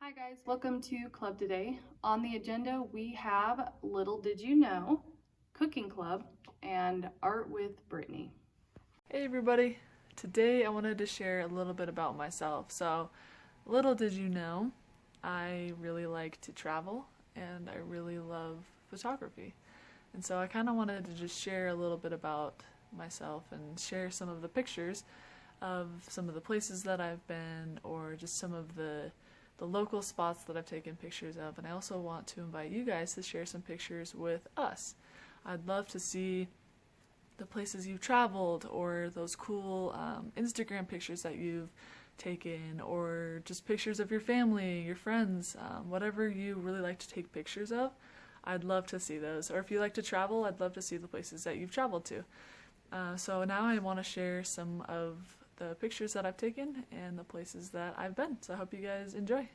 Hi guys, welcome to Club Today. On the agenda we have Little Did You Know, Cooking Club, and Art with Brittany. Hey everybody! Today I wanted to share a little bit about myself. So, little did you know, I really like to travel and I really love photography. And so I kind of wanted to just share a little bit about myself and share some of the pictures of some of the places that I've been or just some of the local spots that I've taken pictures of. And I also want to invite you guys to share some pictures with us. I'd love to see the places you've traveled or those cool Instagram pictures that you've taken, or just pictures of your family, your friends, whatever you really like to take pictures of. I'd love to see those. Or if you like to travel, I'd love to see the places that you've traveled to. So now I want to share some of the pictures that I've taken and the places that I've been. So I hope you guys enjoy.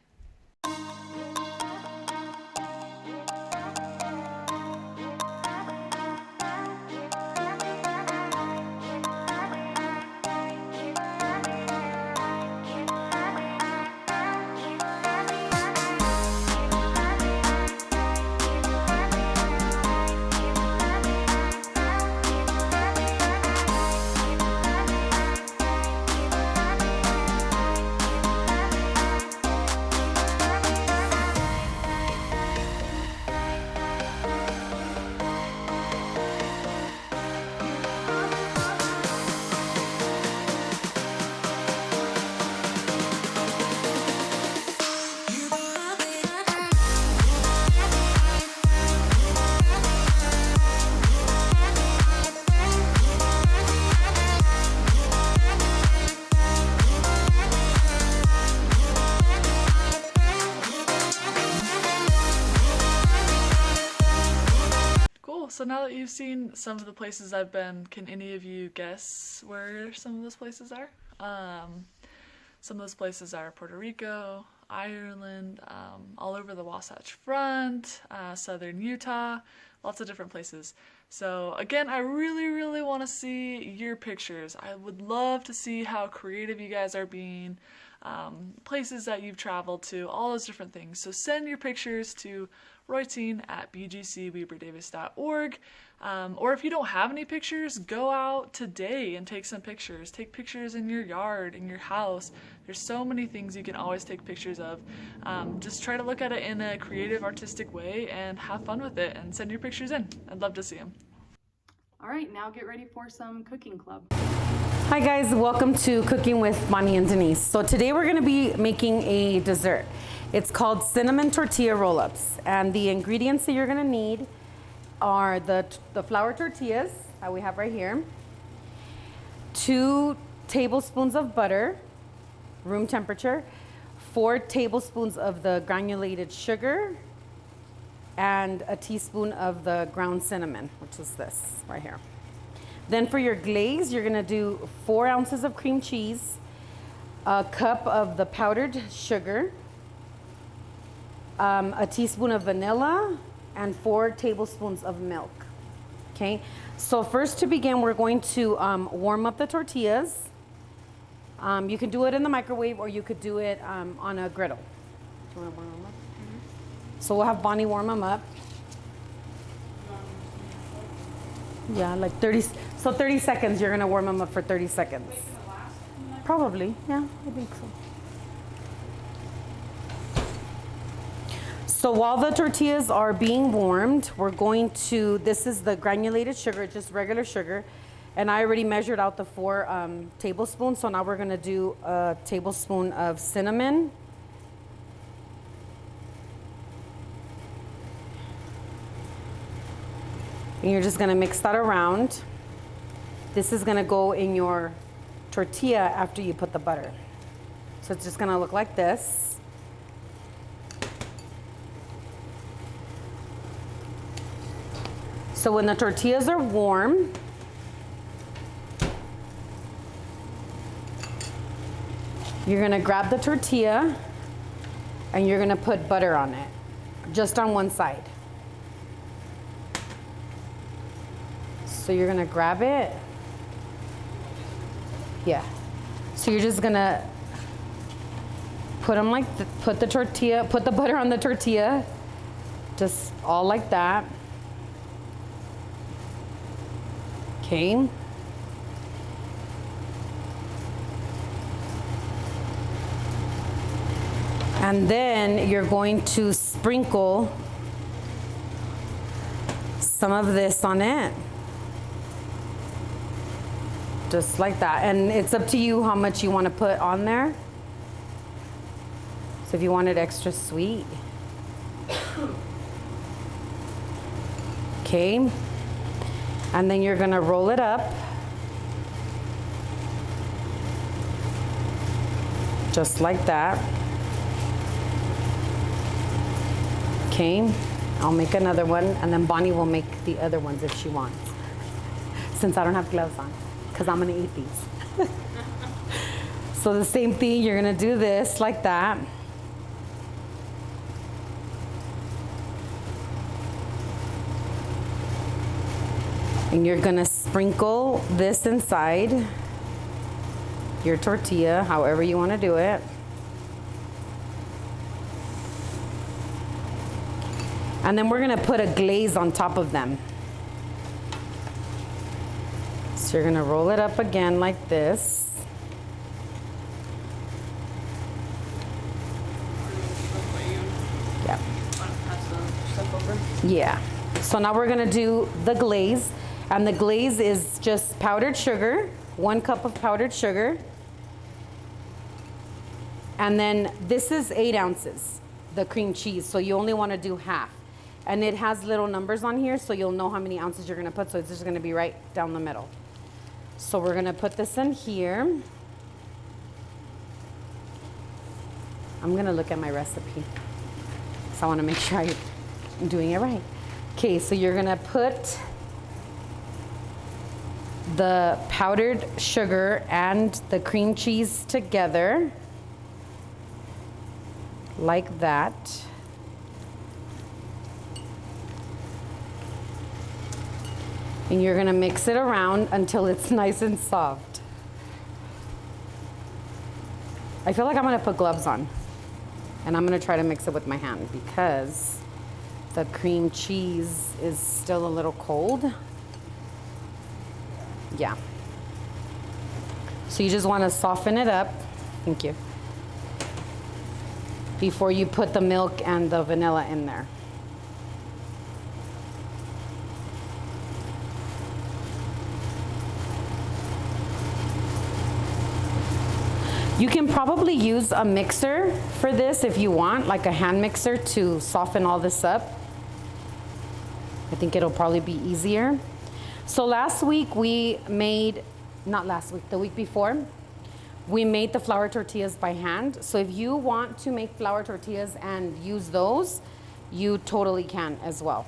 So now that you've seen some of the places I've been, can any of you guess where some of those places are? Some of those places are Puerto Rico, Ireland, all over the Wasatch Front, southern Utah, lots of different places. So again, I really want to see your pictures. I would love to see how creative you guys are being, places that you've traveled to, all those different things. So send your pictures to royteen@bgcweberdavis.org. Or if you don't have any pictures, go out today and take some pictures. Take pictures in your yard, in your house. There's so many things you can always take pictures of. Just try to look at it in a creative, artistic way and have fun with it and send your pictures in. I'd love to see them. All right, now get ready for some Cooking Club. Hi guys, welcome to Cooking with Bonnie and Denise. So today we're going to be making a dessert. It's called cinnamon tortilla roll-ups, and the ingredients that you're going to need are the flour tortillas that we have right here, 2 tablespoons of butter, room temperature, 4 tablespoons of the granulated sugar, and a teaspoon of the ground cinnamon, which is this right here. Then for your glaze, you're going to do 4 ounces of cream cheese, a cup of the powdered sugar, a teaspoon of vanilla, and 4 tablespoons of milk. Okay, so first to begin, we're going to warm up the tortillas. You can do it in the microwave or you could do it on a griddle. Do you want to warm them up? So we'll have Bonnie warm them up. Yeah, like 30, so 30 seconds, you're gonna warm them up for 30 seconds. Probably, yeah, I think so. So while the tortillas are being warmed, we're going to, this is the granulated sugar, just regular sugar. And I already measured out the 4 tablespoons, so now we're gonna do a tablespoon of cinnamon. And you're just gonna mix that around. This is gonna go in your tortilla after you put the butter. So it's just gonna look like this. So when the tortillas are warm, you're gonna grab the tortilla and you're gonna put butter on it, just on one side. So you're gonna grab it. Yeah. So you're just gonna Put them like, put the butter on the tortilla, just all like that. Okay. And then you're going to sprinkle some of this on it. Just like that. And it's up to you how much you want to put on there. So if you want it extra sweet. Okay. And then you're gonna roll it up. Just like that. Okay, I'll make another one, and then Bonnie will make the other ones if she wants. Since I don't have gloves on, because I'm gonna eat these. So the same thing, you're gonna do this like that. And you're gonna sprinkle this inside your tortilla, however you wanna do it. And then we're gonna put a glaze on top of them. So you're gonna roll it up again like this. Yeah. Yeah. So now we're gonna do the glaze. And the glaze is just powdered sugar, 1 cup of powdered sugar. And then this is 8 ounces, the cream cheese. So you only wanna do half. And it has little numbers on here, so you'll know how many ounces you're gonna put, so it's just gonna be right down the middle. So we're gonna put this in here. I'm gonna look at my recipe, so I wanna make sure I'm doing it right. Okay, so you're gonna put the powdered sugar and the cream cheese together, like that. And you're gonna mix it around until it's nice and soft. I feel like I'm gonna put gloves on. And I'm gonna try to mix it with my hand because the cream cheese is still a little cold. Yeah. So you just wanna soften it up. Thank you. Before you put the milk and the vanilla in there. You can probably use a mixer for this if you want, like a hand mixer to soften all this up. I think it'll probably be easier. So last week we made, not last week, the week before, we made the flour tortillas by hand. So if you want to make flour tortillas and use those, you totally can as well.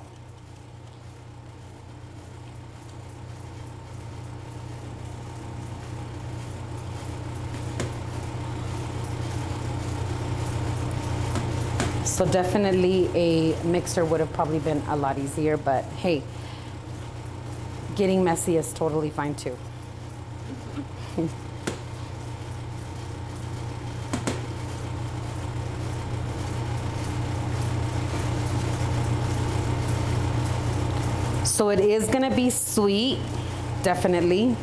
So definitely a mixer would have probably been a lot easier, but hey, getting messy is totally fine too. So it is gonna be sweet, definitely.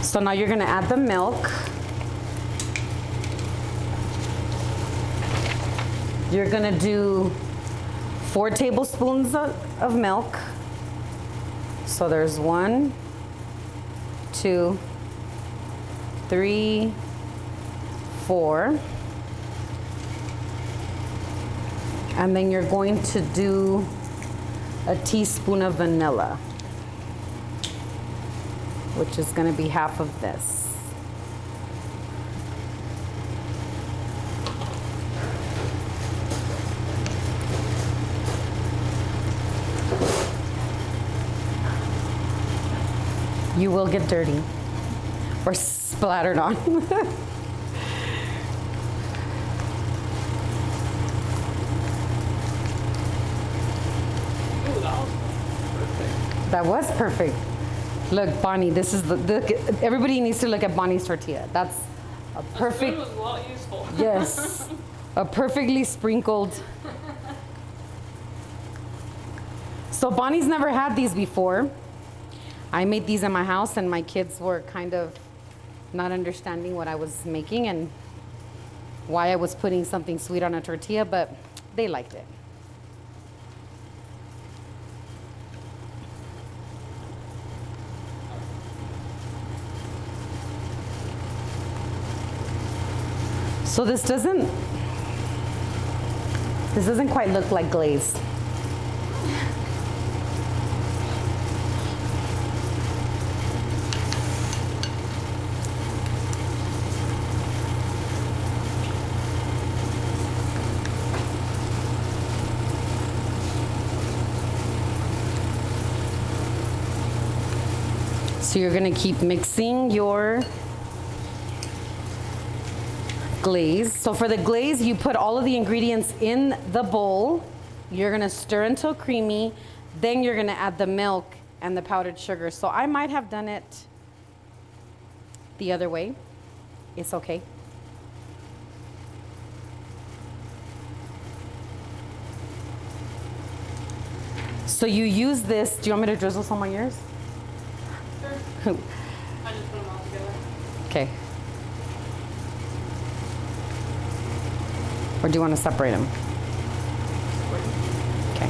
So now you're gonna add the milk. You're gonna do 4 tablespoons of milk. So there's 1, 2, 3, 4. And then you're going to do a teaspoon of vanilla, which is going to be half of this. You will get dirty or splattered on. That was perfect. Look, Bonnie, this is everybody needs to look at Bonnie's tortilla. That's a perfect. was a lot useful. Yes, a perfectly sprinkled. So Bonnie's never had these before. I made these in my house and my kids were kind of not understanding what I was making and why I was putting something sweet on a tortilla, but they liked it. So this doesn't quite look like glaze. So you're gonna keep mixing your glaze. So for the glaze, you put all of the ingredients in the bowl. You're gonna stir until creamy. Then you're gonna add the milk and the powdered sugar. So I might have done it the other way. It's okay. So you use this. Do you want me to drizzle some on yours? I just put them all together. Okay. Or do you want to separate them? Okay.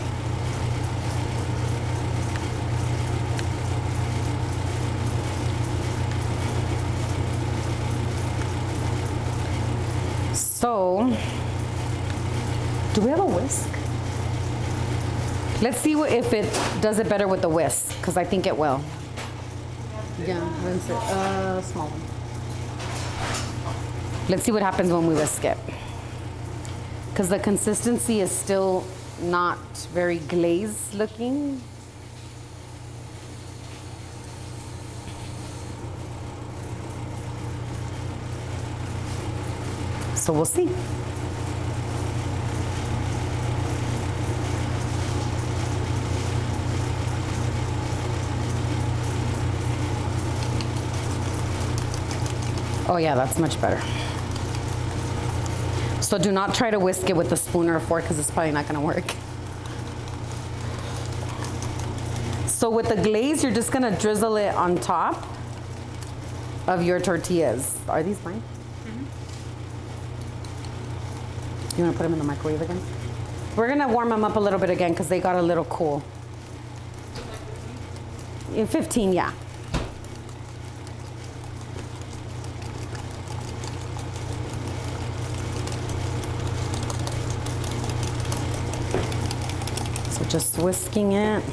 So, do we have a whisk? Let's see if it does it better with the whisk, because I think it will. Yeah, rinse it. Small one. Let's see what happens when we whisk it. Because the consistency is still not very glazed looking. So we'll see. Oh yeah, that's much better. So do not try to whisk it with a spoon or a fork because it's probably not gonna work. So with the glaze, you're just gonna drizzle it on top of your tortillas. Are these mine? Mm-hmm. You wanna put them in the microwave again? We're gonna warm them up a little bit again because they got a little cool. In 15, yeah. Just whisking it.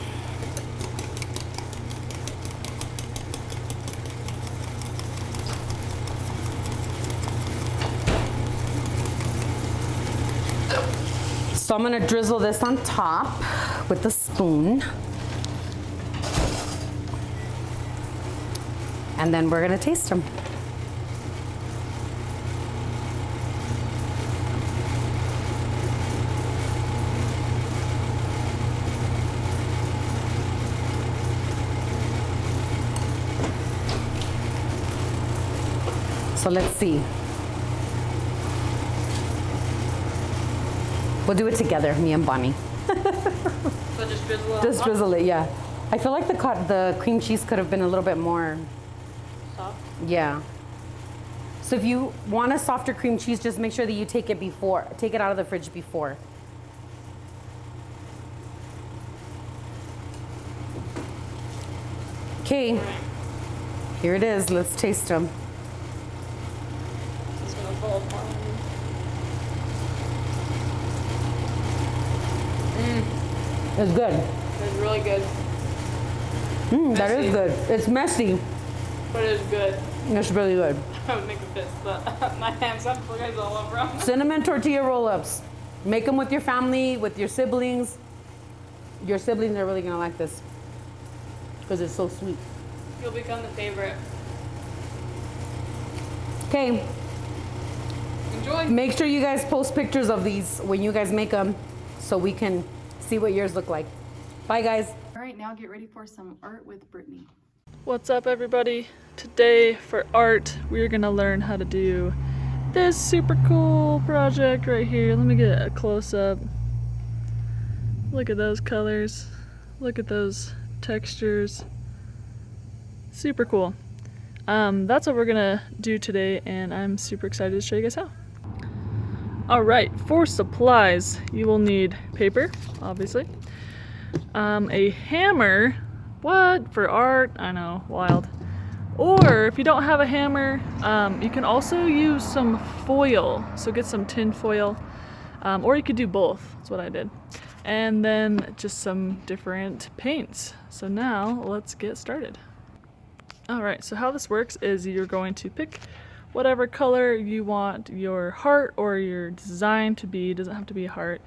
So I'm gonna drizzle this on top with a spoon. And then we're gonna taste them. So let's see. We'll do it together, me and Bonnie. So just drizzle it. Just drizzle it, yeah. I feel like the cream cheese could have been a little bit more Soft. Yeah. So if you want a softer cream cheese, just make sure that you take it out of the fridge before. Okay, here it is. Let's taste them. It's gonna fall apart. It's good. It's really good, That is Messy. good. It's messy. but it's good. It's really good. I would make a fist, but my hands have boogers all over them. Cinnamon tortilla roll-ups. Make them with your family, with your siblings. Your siblings are really gonna like this because it's so sweet. You'll become the favorite. Okay, Enjoy. make sure you guys post pictures of these when you guys make them so we can see what yours look like. Bye, guys. All right, now get ready for some art with Brittany. What's up, everybody? Today for art, we're gonna learn how to do this super cool project right here. Let me get a close-up. Look at those colors. Look at those textures. Super cool. That's what we're gonna do today, and I'm super excited to show you guys how. Alright, for supplies, you will need paper, obviously. A hammer. What? For art? I know, wild. Or if you don't have a hammer, you can also use some foil. So get some tin foil, or you could do both. That's what I did. And then just some different paints. So now let's get started. Alright, so how this works is you're going to pick whatever color you want your heart or your design to be. It doesn't have to be a heart.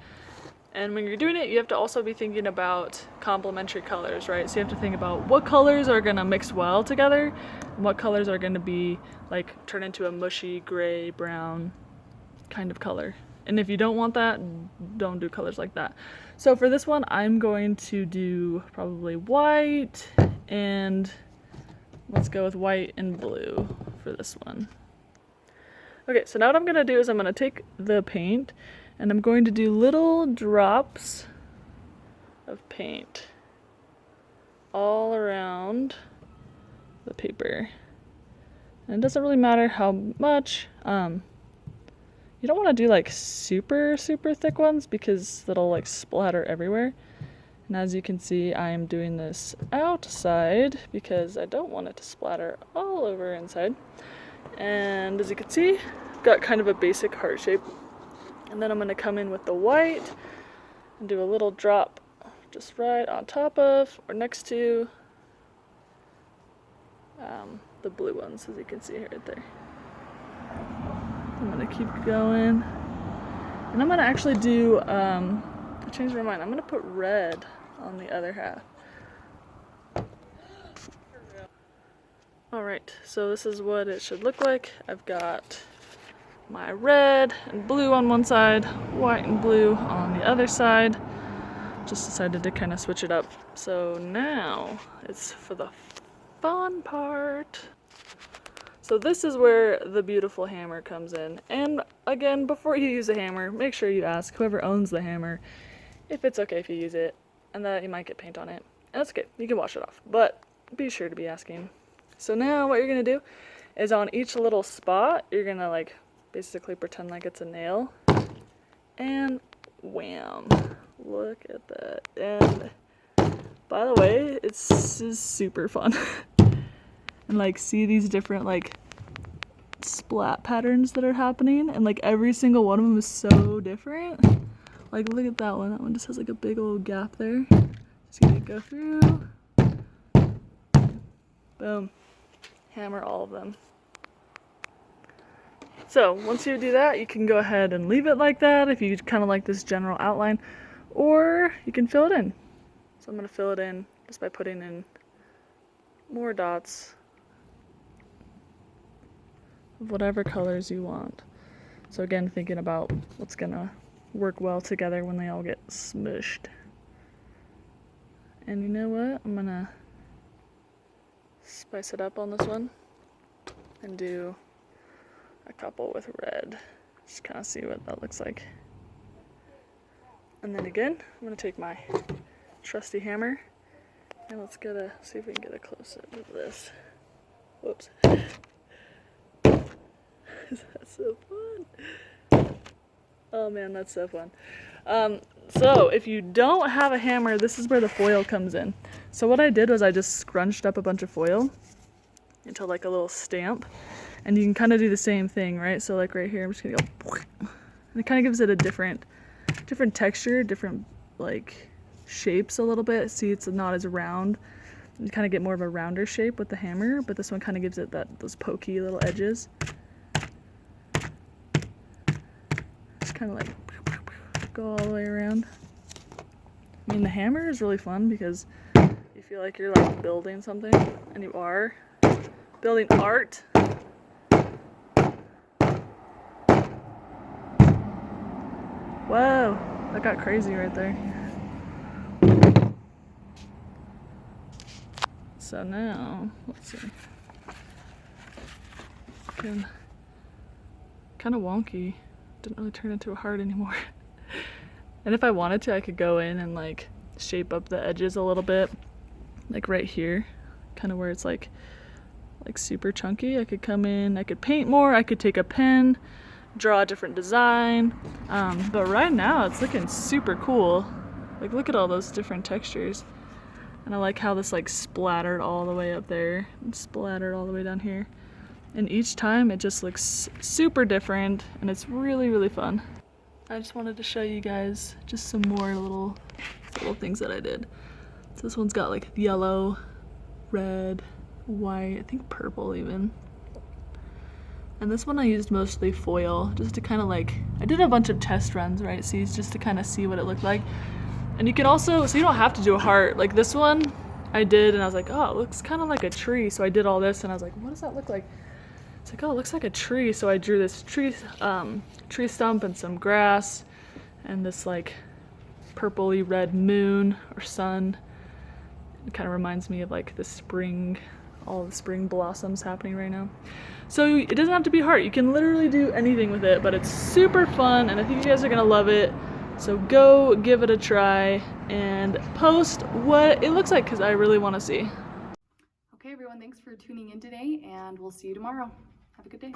And when you're doing it, you have to also be thinking about complementary colors, right? So you have to think about what colors are gonna mix well together and what colors are gonna be like turn into a mushy gray, brown kind of color. And if you don't want that, don't do colors like that. So for this one, I'm going to do probably white, and let's go with white and blue for this one. Okay, so now what I'm gonna do is I'm gonna take the paint and I'm going to do little drops of paint all around the paper. And it doesn't really matter how much. You don't want to do like super thick ones because that'll like splatter everywhere. And as you can see, I am doing this outside because I don't want it to splatter all over inside. And as you can see, I've got kind of a basic heart shape. And then I'm going to come in with the white and do a little drop just right on top of or next to the blue ones, as you can see right there. I'm going to keep going. And I'm going to actually do, I changed my mind, I'm going to put red on the other half. Alright, so this is what it should look like. I've got my red and blue on one side, white and blue on the other side. Just decided to kind of switch it up. So now it's for the fun part. So this is where the beautiful hammer comes in. And again, before you use a hammer, make sure you ask whoever owns the hammer if it's okay if you use it, and that you might get paint on it. And that's okay, you can wash it off, but be sure to be asking. So now what you're gonna do is on each little spot, you're gonna like basically pretend like it's a nail, and wham, look at that. And by the way, it's super fun. And like see these different like splat patterns that are happening, and like every single one of them is so different. Like look at that one just has like a big old gap there. Just gonna go through, boom, hammer all of them. So once you do that, you can go ahead and leave it like that if you kind of like this general outline, or you can fill it in. So I'm going to fill it in just by putting in more dots of whatever colors you want. So again, thinking about what's going to work well together when they all get smushed. And you know what? I'm going to spice it up on this one and do a couple with red. Just kind of see what that looks like. And then again, I'm going to take my trusty hammer and let's see if we can get a close-up of this. Whoops. That's so fun. Oh man, that's so fun. So if you don't have a hammer, this is where the foil comes in. So what I did was I just scrunched up a bunch of foil into like a little stamp. And you can kind of do the same thing, right? So like right here, I'm just gonna go, and it kind of gives it a different texture, different like shapes a little bit. See, it's not as round. You kind of get more of a rounder shape with the hammer, but this one kind of gives it those pokey little edges. Just kind of like go all the way around. I mean, the hammer is really fun because you feel like you're like building something, and you are building art. Whoa, that got crazy right there. So now, let's see. Again, kind of wonky. Didn't really turn into a heart anymore. And if I wanted to, I could go in and like shape up the edges a little bit, like right here, kind of where it's like super chunky. I could come in, I could paint more, I could take a pen, draw a different design. But right now it's looking super cool. Like look at all those different textures. And I like how this like splattered all the way up there and splattered all the way down here. And each time it just looks super different and it's really, really fun. I just wanted to show you guys just some more little things that I did. So this one's got like yellow, red, white, I think purple even. And this one I used mostly foil just to kind of like, I did a bunch of test runs, right? So just to kind of see what it looked like. And you can also, so you don't have to do a heart. Like this one I did and I was like, oh, it looks kind of like a tree. So I did all this and I was like, what does that look like? It's like, oh, it looks like a tree. So I drew this tree stump and some grass and this like purpley red moon or sun. It kind of reminds me of like the spring, all the spring blossoms happening right now. So it doesn't have to be hard. You can literally do anything with it, but it's super fun and I think you guys are gonna love it. So go give it a try and post what it looks like because I really want to see. Okay, everyone, thanks for tuning in today, and we'll see you tomorrow. Have a good day.